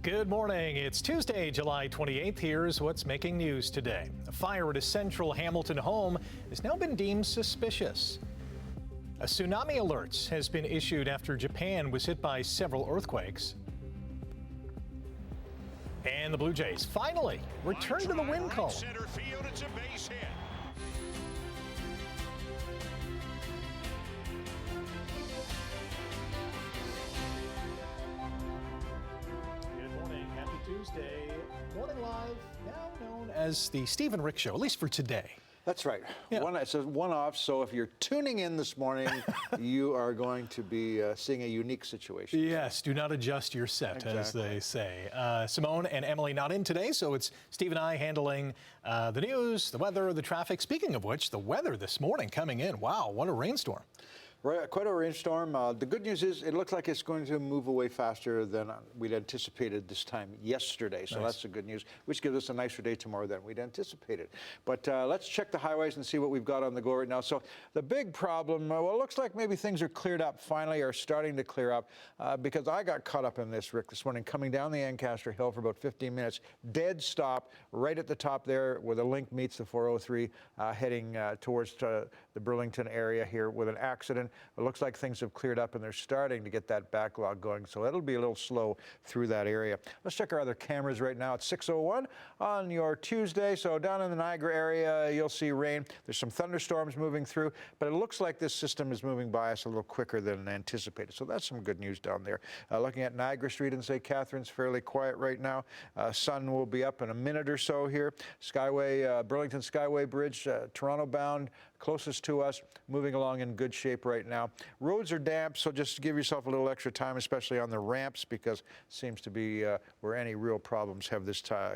Good morning. It's Tuesday, July 28th. Here's what's making news today. A fire at a central Hamilton home has now been deemed suspicious. A tsunami alert has been issued after Japan was hit by several earthquakes. And the Blue Jays finally return to the win column. Center field, it's a base hit. Tuesday, Morning Live, now known as the Stephen Rick Show, at least for today. That's right. Yeah. It's a one-off, so if you're tuning in this morning, you are going to be seeing a unique situation. Yes, do not adjust your set, as they say. Simone and Emily not in today, so it's Steve and I handling the news, the weather, the traffic. Speaking of which, the weather this morning coming in. Wow, what a rainstorm. Right, quite a rainstorm. The good news is it looks like it's going to move away faster than we'd anticipated this time yesterday. So that's the good news, which gives us a nicer day tomorrow than we'd anticipated. But let's check the highways and see what we've got on the go right now. So the big problem, well, it looks like maybe things are cleared up finally, or starting to clear up, because I got caught up in this, Rick, this morning, coming down the Ancaster Hill for about 15 minutes. Dead stop right at the top there where the link meets the 403, heading towards the Burlington area here with an accident. It looks like things have cleared up and they're starting to get that backlog going, so it'll be a little slow through that area. Let's check our other cameras right now. It's 6:01 on your Tuesday. So down in the Niagara area, you'll see rain. There's some thunderstorms moving through, but it looks like this system is moving by us a little quicker than anticipated. So that's some good news down there. Looking at Niagara Street and St. Catharines, fairly quiet right now. Sun will be up in a minute or so here. Skyway, Burlington Skyway Bridge, Toronto bound, closest to us, moving along in good shape right now. Roads are damp, so just give yourself a little extra time, especially on the ramps, because it seems to be where any real problems have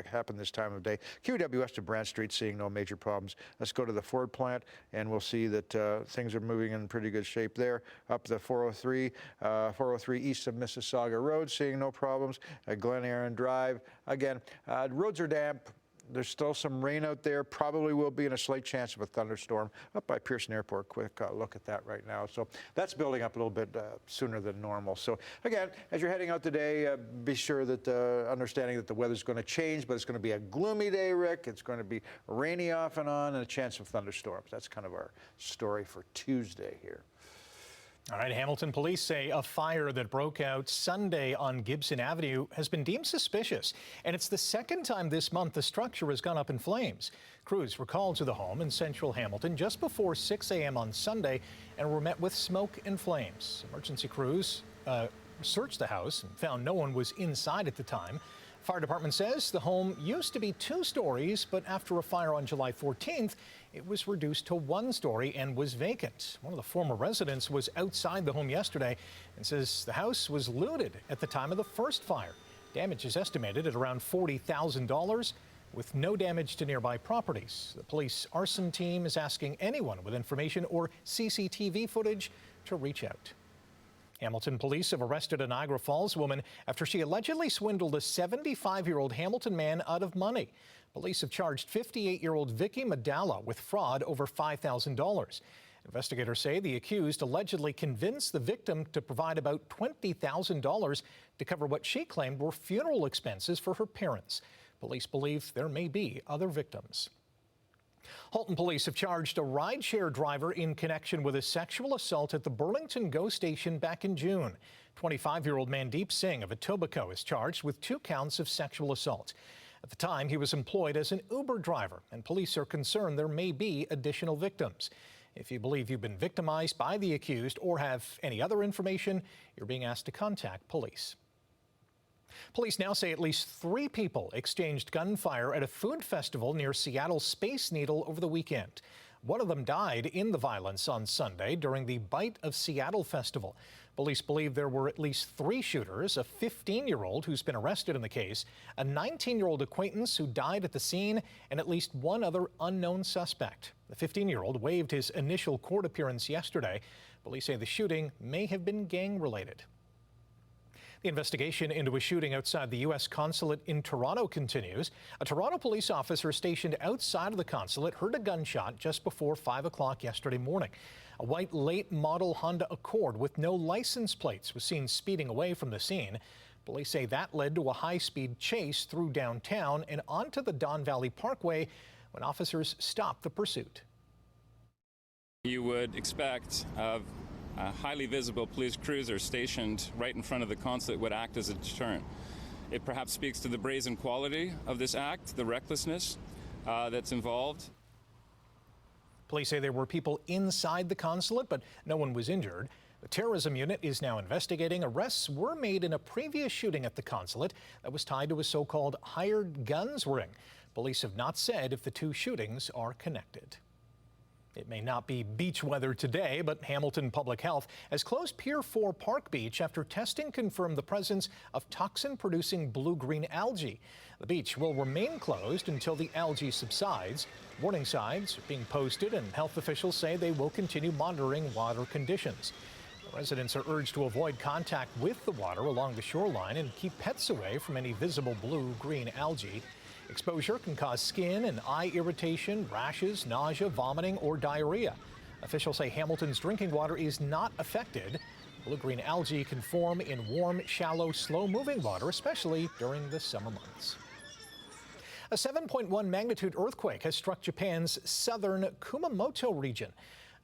happen this time of day. QEW west of Brant Street, seeing no major problems. Let's go to the Ford plant, and we'll see that things are moving in pretty good shape there. Up the 403 east of Mississauga Road, seeing no problems. Glen Aaron Drive, again, roads are damp. There's still some rain out there. Probably will be in a slight chance of a thunderstorm up by Pearson Airport. Quick look at that right now. So that's building up a little bit sooner than normal. So again, as you're heading out today, be sure that understanding that the weather's going to change, but it's going to be a gloomy day, Rick. It's going to be rainy off and on and a chance of thunderstorms. That's kind of our story for Tuesday here. All right, Hamilton police say a fire that broke out Sunday on Gibson Avenue has been deemed suspicious, and it's the second time this month the structure has gone up in flames. Crews were called to the home in central Hamilton just before 6 a.m. on Sunday and were met with smoke and flames. Emergency crews searched the house and found no one was inside at the time. Fire department says the home used to be 2 stories, but after a fire on July 14th, it was reduced to 1 story and was vacant. One of the former residents was outside the home yesterday and says the house was looted at the time of the first fire. Damage is estimated at around $40,000, with no damage to nearby properties. The police arson team is asking anyone with information or CCTV footage to reach out. Hamilton police have arrested a Niagara Falls woman after she allegedly swindled a 75-year-old Hamilton man out of money. Police have charged 58-year-old Vicky Madala with fraud over $5,000. Investigators say the accused allegedly convinced the victim to provide about $20,000 to cover what she claimed were funeral expenses for her parents. Police believe there may be other victims. Halton police have charged a rideshare driver in connection with a sexual assault at the Burlington GO station back in June. 25-year-old Mandeep Singh of Etobicoke is charged with 2 counts of sexual assault. At the time, he was employed as an Uber driver, and police are concerned there may be additional victims. If you believe you've been victimized by the accused or have any other information, you're being asked to contact police. Police now say at least 3 people exchanged gunfire at a food festival near Seattle's Space Needle over the weekend. One of them died in the violence on Sunday during the Bite of Seattle festival. Police believe there were at least 3 shooters, a 15-year-old who's been arrested in the case, a 19-year-old acquaintance who died at the scene, and at least 1 other unknown suspect. The 15-year-old waived his initial court appearance yesterday. Police say the shooting may have been gang-related. The investigation into a shooting outside the U.S. consulate in Toronto continues. A Toronto police officer stationed outside of the consulate heard a gunshot just before 5 o'clock yesterday morning. A white late model Honda Accord with no license plates was seen speeding away from the scene. Police say that led to a high-speed chase through downtown and onto the Don Valley Parkway when officers stopped the pursuit. You would expect a highly visible police cruiser stationed right in front of the consulate would act as a deterrent. It perhaps speaks to the brazen quality of this act, the recklessness that's involved. Police say there were people inside the consulate, but no one was injured. The terrorism unit is now investigating. Arrests were made in a previous shooting at the consulate that was tied to a so-called hired guns ring. Police have not said if the two shootings are connected. It may not be beach weather today, but Hamilton Public Health has closed Pier 4 Park Beach after testing confirmed the presence of toxin-producing blue-green algae. The beach will remain closed until the algae subsides. Warning signs are being posted, and health officials say they will continue monitoring water conditions. Residents are urged to avoid contact with the water along the shoreline and keep pets away from any visible blue-green algae. Exposure can cause skin and eye irritation, rashes, nausea, vomiting, or diarrhea. Officials say Hamilton's drinking water is not affected. Blue-green algae can form in warm, shallow, slow-moving water, especially during the summer months. A 7.1 magnitude earthquake has struck Japan's southern Kumamoto region.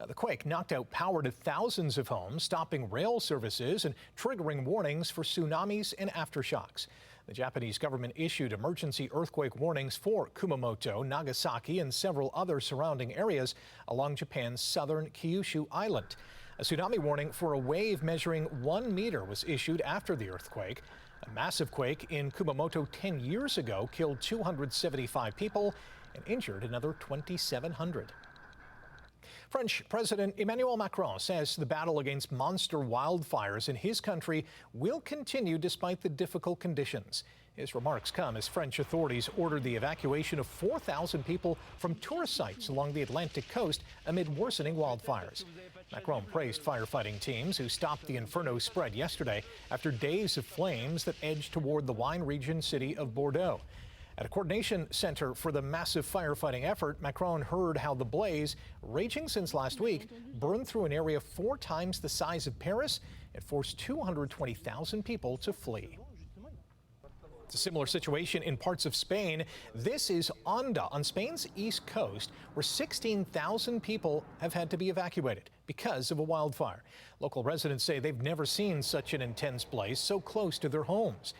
The quake knocked out power to thousands of homes, stopping rail services and triggering warnings for tsunamis and aftershocks. The Japanese government issued emergency earthquake warnings for Kumamoto, Nagasaki, and several other surrounding areas along Japan's southern Kyushu Island. A tsunami warning for a wave measuring 1 meter was issued after the earthquake. A massive quake in Kumamoto 10 years ago killed 275 people and injured another 2,700. French President Emmanuel Macron says the battle against monster wildfires in his country will continue despite the difficult conditions. His remarks come as French authorities ordered the evacuation of 4,000 people from tourist sites along the Atlantic coast amid worsening wildfires. Macron praised firefighting teams who stopped the inferno spread yesterday after days of flames that edged toward the wine region city of Bordeaux. At a coordination center for the massive firefighting effort, Macron heard how the blaze, raging since last week, burned through an area 4 times the size of Paris and forced 220,000 people to flee. It's a similar situation in parts of Spain. This is Onda on Spain's east coast, where 16,000 people have had to be evacuated because of a wildfire. Local residents say they've never seen such an intense blaze so close to their homes.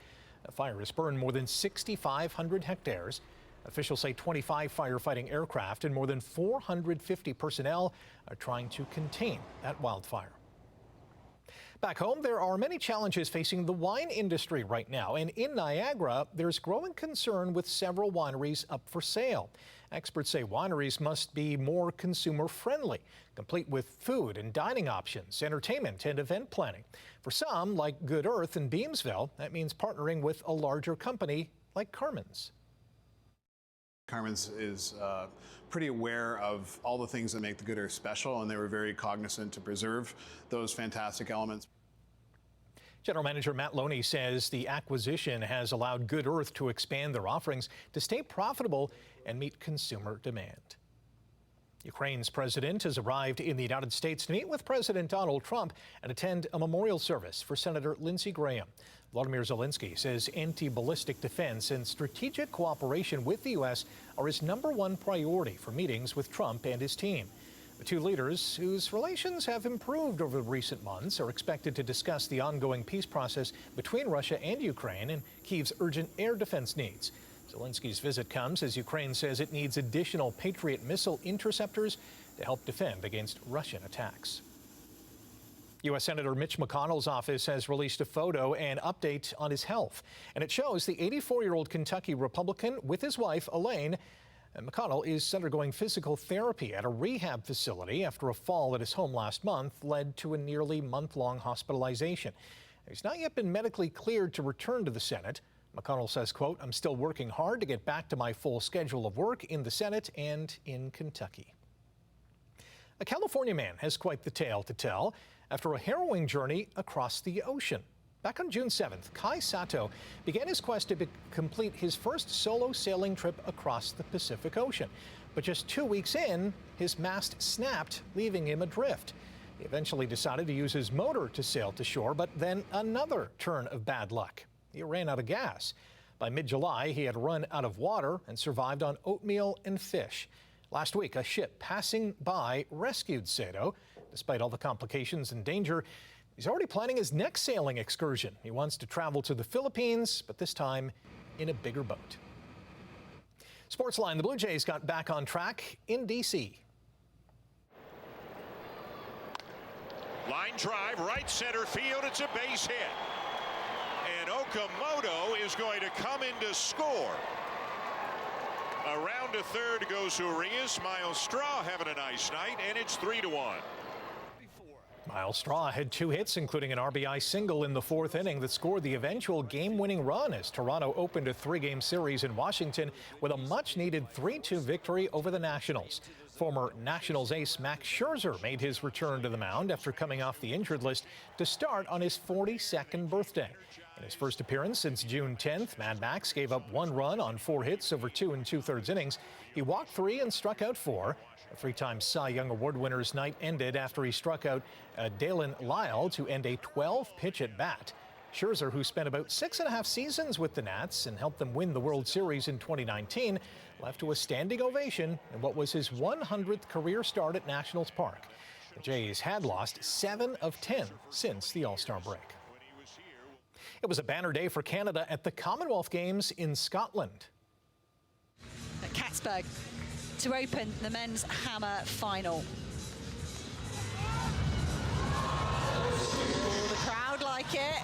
The fire has burned more than 6,500 hectares. Officials say 25 firefighting aircraft and more than 450 personnel are trying to contain that wildfire. Back home, there are many challenges facing the wine industry right now, and in Niagara, there's growing concern with several wineries up for sale. Experts say wineries must be more consumer-friendly, complete with food and dining options, entertainment and event planning. For some, like Good Earth in Beamsville, that means partnering with a larger company like Carmen's. Carmen's is pretty aware of all the things that make the Good Earth special, and they were very cognizant to preserve those fantastic elements. General Manager Matt Loney says the acquisition has allowed Good Earth to expand their offerings to stay profitable and meet consumer demand. Ukraine's president has arrived in the United States to meet with President Donald Trump and attend a memorial service for Senator Lindsey Graham. Volodymyr Zelensky says anti-ballistic defense and strategic cooperation with the U.S. are his #1 priority for meetings with Trump and his team. The two leaders, whose relations have improved over recent months, are expected to discuss the ongoing peace process between Russia and Ukraine and Kyiv's urgent air defense needs. Zelensky's visit comes as Ukraine says it needs additional Patriot missile interceptors to help defend against Russian attacks. U.S. Senator Mitch McConnell's office has released a photo and update on his health, and it shows the 84-year-old Kentucky Republican with his wife, Elaine. And McConnell is undergoing physical therapy at a rehab facility after a fall at his home last month led to a nearly month-long hospitalization. He's not yet been medically cleared to return to the Senate. McConnell says, quote, "I'm still working hard to get back to my full schedule of work in the Senate and in Kentucky." A California man has quite the tale to tell after a harrowing journey across the ocean. Back on June 7th, Kai Sato began his quest to complete his first solo sailing trip across the Pacific Ocean. But just 2 weeks in, his mast snapped, leaving him adrift. He eventually decided to use his motor to sail to shore, but then another turn of bad luck. he ran out of gas. By mid-July, he had run out of water and survived on oatmeal and fish. Last week, a ship passing by rescued Sato. Despite all the complications and danger, he's already planning his next sailing excursion. He wants to travel to the Philippines, but this time in a bigger boat. Sportsline, the Blue Jays got back on track in D.C. Line drive, right center field. It's a base hit. And Okamoto is going to come in to score. Around to third goes Urias. Miles Straw having a nice night, and it's 3-1. Miles Straw had 2 hits, including an RBI single in the 4th inning that scored the eventual game-winning run as Toronto opened a 3-game series in Washington with a much-needed 3-2 victory over the Nationals. Former Nationals ace Max Scherzer made his return to the mound after coming off the injured list to start on his 42nd birthday. In his first appearance since June 10th, Mad Max gave up 1 run on 4 hits over 2 2/3 innings. He walked 3 and struck out 4. The 3-time Cy Young Award winner's night ended after he struck out Dalen Lyle to end a 12-pitch at bat. Scherzer, who spent about 6.5 seasons with the Nats and helped them win the World Series in 2019, left to a standing ovation in what was his 100th career start at Nationals Park. The Jays had lost 7 of 10 since the All-Star break. It was a banner day for Canada at the Commonwealth Games in Scotland. At Catsburg to open the men's hammer final. Oh, the crowd like it.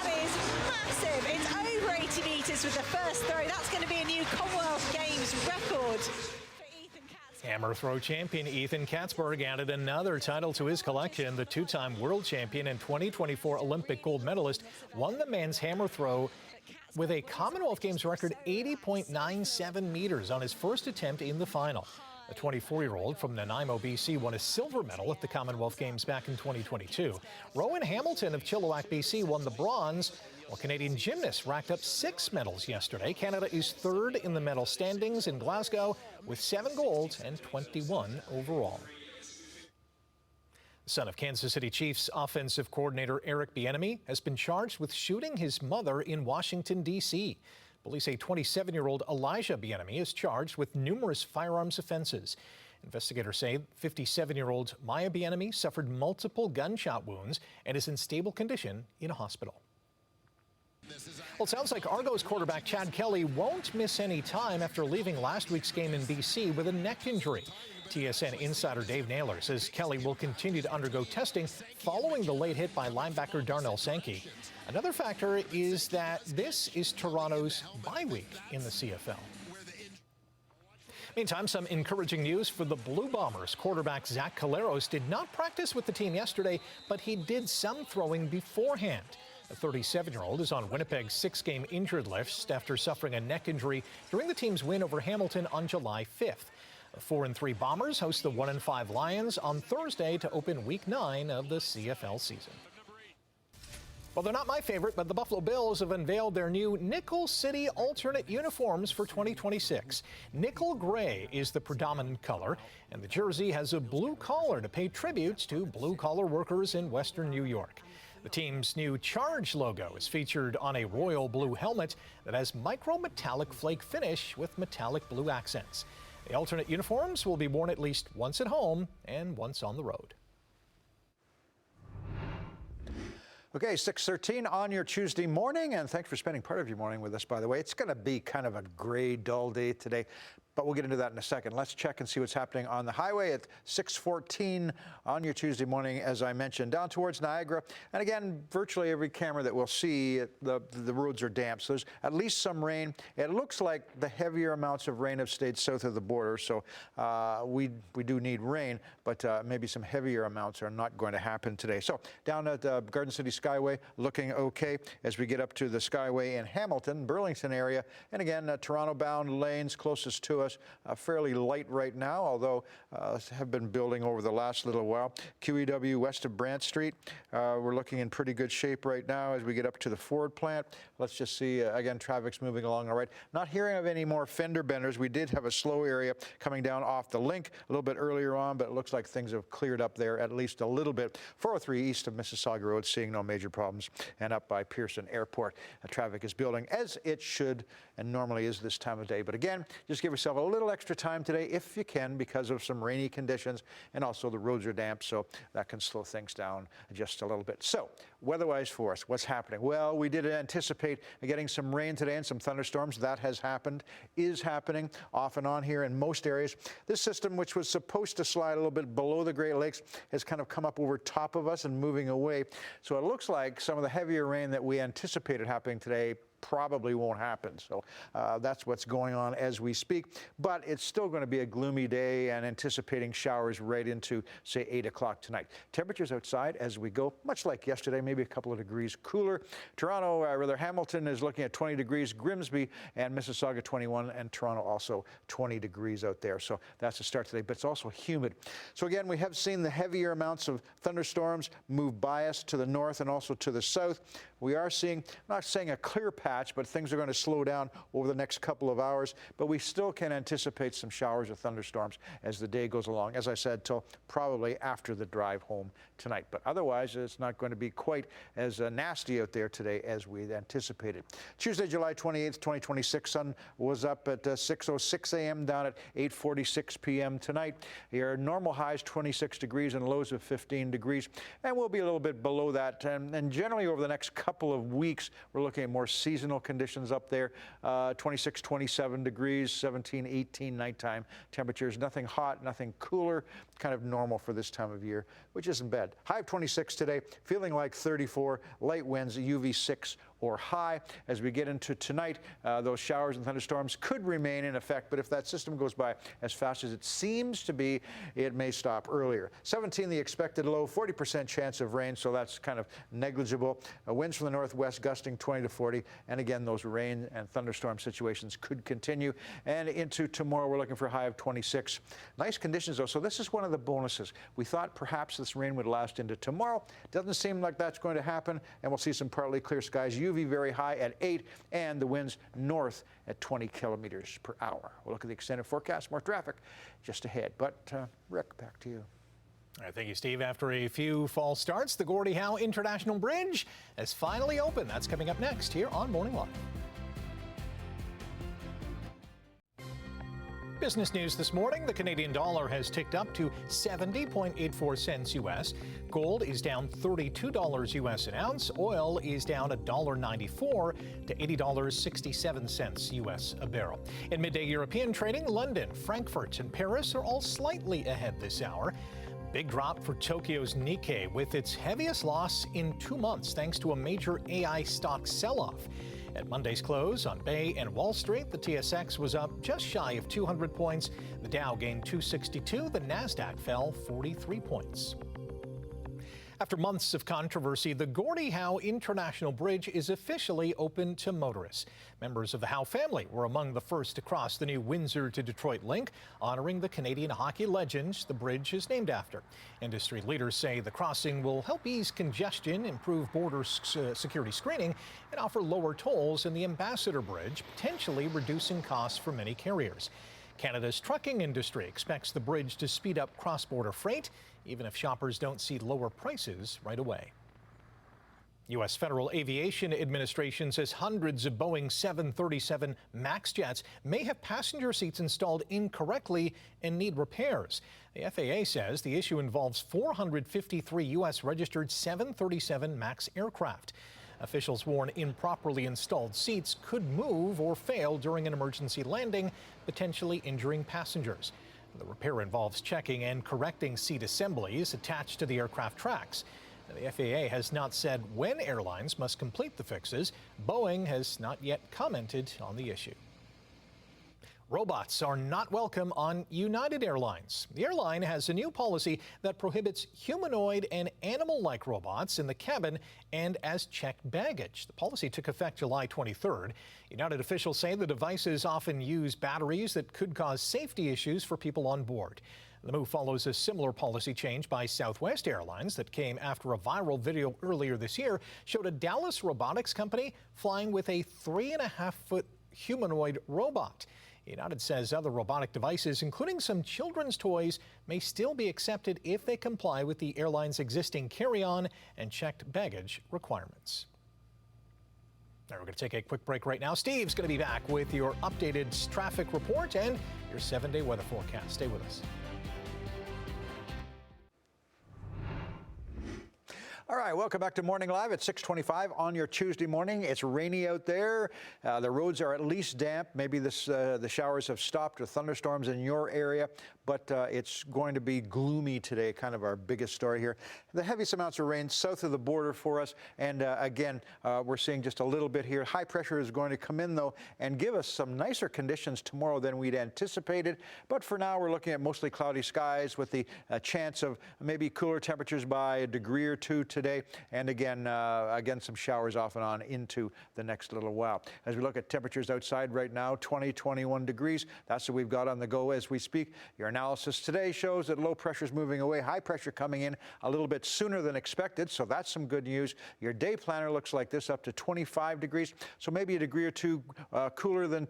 That is massive. It's over 80 metres with the first throw. That's going to be a new Commonwealth Games record. Hammer throw champion Ethan Katzberg added another title to his collection. The 2-time world champion and 2024 Olympic gold medalist won the men's hammer throw with a Commonwealth Games record 80.97 meters on his first attempt in the final. The 24-year-old from Nanaimo, BC, won a silver medal at the Commonwealth Games back in 2022. Rowan Hamilton of Chilliwack, BC, won the bronze, while Canadian gymnasts racked up 6 medals yesterday. Canada is 3rd in the medal standings in Glasgow with 7 golds and 21 overall. The son of Kansas City Chiefs offensive coordinator Eric Bieniemy has been charged with shooting his mother in Washington, D.C. Police say 27-year-old Elijah Bieniemy is charged with numerous firearms offenses. Investigators say 57-year-old Maya Bieniemy suffered multiple gunshot wounds and is in stable condition in a hospital. Well, it sounds like Argos quarterback Chad Kelly won't miss any time after leaving last week's game in BC with a neck injury. TSN insider Dave Naylor says Kelly will continue to undergo testing following the late hit by linebacker Darnell Sankey. Another factor is that this is Toronto's bye week in the CFL. Meantime, some encouraging news for the Blue Bombers. Quarterback Zach Caleros did not practice with the team yesterday, but he did some throwing beforehand. The 37-year-old is on Winnipeg's 6-game injured list after suffering a neck injury during the team's win over Hamilton on July 5th. The 4-3 Bombers host the 1-5 Lions on Thursday to open Week 9 of the CFL season. Well, they're not my favorite, but the Buffalo Bills have unveiled their new Nickel City alternate uniforms for 2026. Nickel gray is the predominant color, and the jersey has a blue collar to pay tributes to blue-collar workers in Western New York. The team's new Charge logo is featured on a royal blue helmet that has micro-metallic flake finish with metallic blue accents. The alternate uniforms will be worn at least once at home and once on the road. Okay, 6:13 on your Tuesday morning, and thanks for spending part of your morning with us, by the way. It's going to be kind of a gray, dull day today, but we'll get into that in a second. Let's check and see what's happening on the highway at 6:14 on your Tuesday morning, as I mentioned, down towards Niagara. And again, virtually every camera that we'll see, the roads are damp, so there's at least some rain. It looks like the heavier amounts of rain have stayed south of the border, so we do need rain, but maybe some heavier amounts are not going to happen today. So down at Garden City Skyway, looking okay as we get up to the Skyway in Hamilton, Burlington area, and again, Toronto-bound lanes closest to us fairly light right now, although have been building over the last little while. QEW west of Brant Street, we're looking in pretty good shape right now as we get up to the Ford plant. Let's just see, again, traffic's moving along all right. Not hearing of any more fender benders. We did have a slow area coming down off the link a little bit earlier on, but it looks like things have cleared up there at least a little bit. 403 east of Mississauga Road, seeing no major problems. And up by Pearson Airport, traffic is building as it should and normally is this time of day. But again, just give yourself a little extra time today if you can, because of some rainy conditions, and also the roads are damp, so that can slow things down just a little bit. So weather-wise for us, what's happening? Well, we did anticipate getting some rain today and some thunderstorms. That has happened, is happening off and on here in most areas. This system, which was supposed to slide a little bit below the Great Lakes, has kind of come up over top of us and moving away. So it looks like some of the heavier rain that we anticipated happening today probably won't happen. So that's what's going on as we speak. But it's still going to be a gloomy day and anticipating showers right into, say, 8 o'clock tonight. Temperatures outside as we go, much like yesterday, maybe a couple of degrees cooler. Toronto, rather Hamilton is looking at 20 degrees. Grimsby and Mississauga 21, and Toronto also 20 degrees out there. So that's the start today, but it's also humid. So again, we have seen the heavier amounts of thunderstorms move by us to the north and also to the south. We are seeing, I'm not saying a clear patch, but things are going to slow down over the next couple of hours. But we still can anticipate some showers or thunderstorms as the day goes along, as I said, till probably after the drive home tonight. But otherwise, it's not going to be quite as nasty out there today as we anticipated. Tuesday, July 28th, 2026, sun was up at 6:06 a.m., down at 8:46 p.m. tonight. Your normal highs 26 degrees and lows of 15 degrees, and we'll be a little bit below that. And generally over the next couple of weeks, we're looking at more seasonal conditions up there. 26, 27 degrees, 17, 18 nighttime temperatures. Nothing hot, nothing cooler, kind of normal for this time of year, which isn't bad. High of 26 today, feeling like 34, light winds, UV 6 or high. As we get into tonight, those showers and thunderstorms could remain in effect, but if that system goes by as fast as it seems to be, it may stop earlier. 17, the expected low, 40% chance of rain, so that's kind of negligible. Winds from the northwest gusting 20 to 40, and again, those rain and thunderstorm situations could continue. And into tomorrow, we're looking for a high of 26. Nice conditions, though, so this is one of the bonuses. We thought perhaps this rain would last into tomorrow. Doesn't seem like that's going to happen, and we'll see some partly clear skies. UV very high at 8, and the winds north at 20 kilometers per hour. We'll look at the extended forecast, more traffic just ahead. But Rick, back to you. All right, thank you, Steve. After a few false starts, the Gordie Howe International Bridge has finally opened. That's coming up next here on Morning Live. Business news this morning. The Canadian dollar has ticked up to 70.84 cents U.S. Gold is down $32 U.S. an ounce. Oil is down $1.94 to $80.67 U.S. a barrel. In midday European trading, London, Frankfurt, and Paris are all slightly ahead this hour. Big drop for Tokyo's Nikkei, with its heaviest loss in 2 months thanks to a major AI stock sell-off. At Monday's close on Bay and Wall Street, the TSX was up just shy of 200 points. The Dow gained 262. The Nasdaq fell 43 points. After months of controversy, the Gordie Howe International Bridge is officially open to motorists. Members of the Howe family were among the first to cross the new Windsor to Detroit link, honoring the Canadian hockey legends the bridge is named after. Industry leaders say the crossing will help ease congestion, improve border security screening, and offer lower tolls in the Ambassador Bridge, potentially reducing costs for many carriers. Canada's trucking industry expects the bridge to speed up cross-border freight, even if shoppers don't see lower prices right away. U.S. Federal Aviation Administration says hundreds of Boeing 737 MAX jets may have passenger seats installed incorrectly and need repairs. The FAA says the issue involves 453 U.S. registered 737 MAX aircraft. Officials warn improperly installed seats could move or fail during an emergency landing, potentially injuring passengers. The repair involves checking and correcting seat assemblies attached to the aircraft tracks. The FAA has not said when airlines must complete the fixes. Boeing has not yet commented on the issue. Robots are not welcome on United Airlines. The airline has a new policy that prohibits humanoid and animal-like robots in the cabin and as checked baggage. The policy took effect July 23rd. United officials say the devices often use batteries that could cause safety issues for people on board. The move follows a similar policy change by Southwest Airlines that came after a viral video earlier this year showed a Dallas robotics company flying with a 3.5-foot humanoid robot. United says other robotic devices, including some children's toys, may still be accepted if they comply with the airline's existing carry-on and checked baggage requirements. Now we're going to take a quick break right now. Steve's going to be back with your updated traffic report and your 7-day weather forecast. Stay with us. All right, welcome back to Morning Live at 6:25 on your Tuesday morning. It's rainy out there. The roads are at least damp. Maybe the showers have stopped or thunderstorms in your area, but it's going to be gloomy today, kind of our biggest story here. The heaviest amounts of rain south of the border for us, and again, we're seeing just a little bit here. High pressure is going to come in, though, and give us some nicer conditions tomorrow than we'd anticipated. But for now, we're looking at mostly cloudy skies with the chance of maybe cooler temperatures by a degree or two today, and again some showers off and on into the next little while. As we look at temperatures outside right now, 21 degrees. That's what we've got on the go as we speak. Your analysis today shows that low pressure is moving away, high pressure coming in a little bit sooner than expected, so that's some good news. Your day planner looks like this, up to 25 degrees, so maybe a degree or two cooler than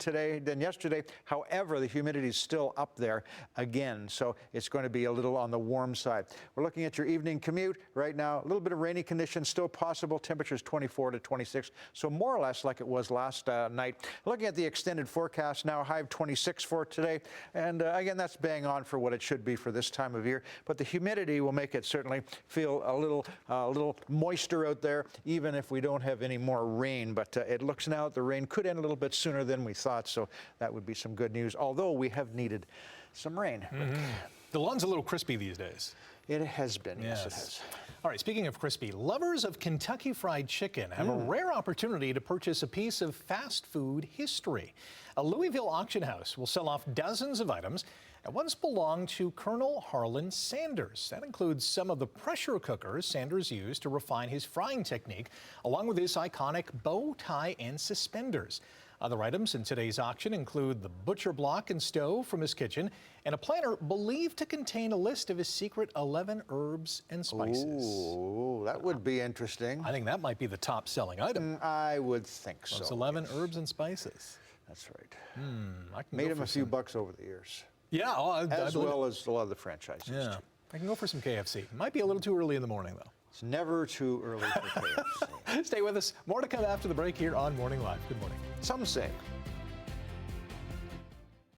yesterday. However, the humidity is still up there again, so it's going to be a little on the warm side. We're looking at your evening commute right now. A little bit of rainy conditions still possible. Temperatures 24 to 26, so more or less like it was last night. Looking at the extended forecast now, high of 26 for today, and again, that's bang on for what it should be for this time of year. But the humidity will make it certainly feel a little moister out there, even if we don't have any more rain. But it looks now the rain could end a little bit sooner than we thought, so that would be some good news. Although we have needed some rain. The lawn's a little crispy these days. It has been, yes it has. All right, speaking of crispy, lovers of Kentucky Fried Chicken have a rare opportunity to purchase a piece of fast food history. A Louisville auction house will sell off dozens of items that once belonged to Colonel Harlan Sanders. That includes some of the pressure cookers Sanders used to refine his frying technique, along with his iconic bow tie and suspenders. Other items in today's auction include the butcher block and stove from his kitchen and a planner believed to contain a list of his secret 11 herbs and spices. Ooh, that would be interesting. I think that might be the top selling item. I would think so. Those 11 herbs and spices. That's right. I can Made go him for a few some. bucks over the years. Yeah, as well as a lot of the franchises. Yeah, I can go for some KFC. Might be a little too early in the morning, though. It's never too early for KFC. Stay with us. More to come after the break here on Morning Live. Good morning. Some say.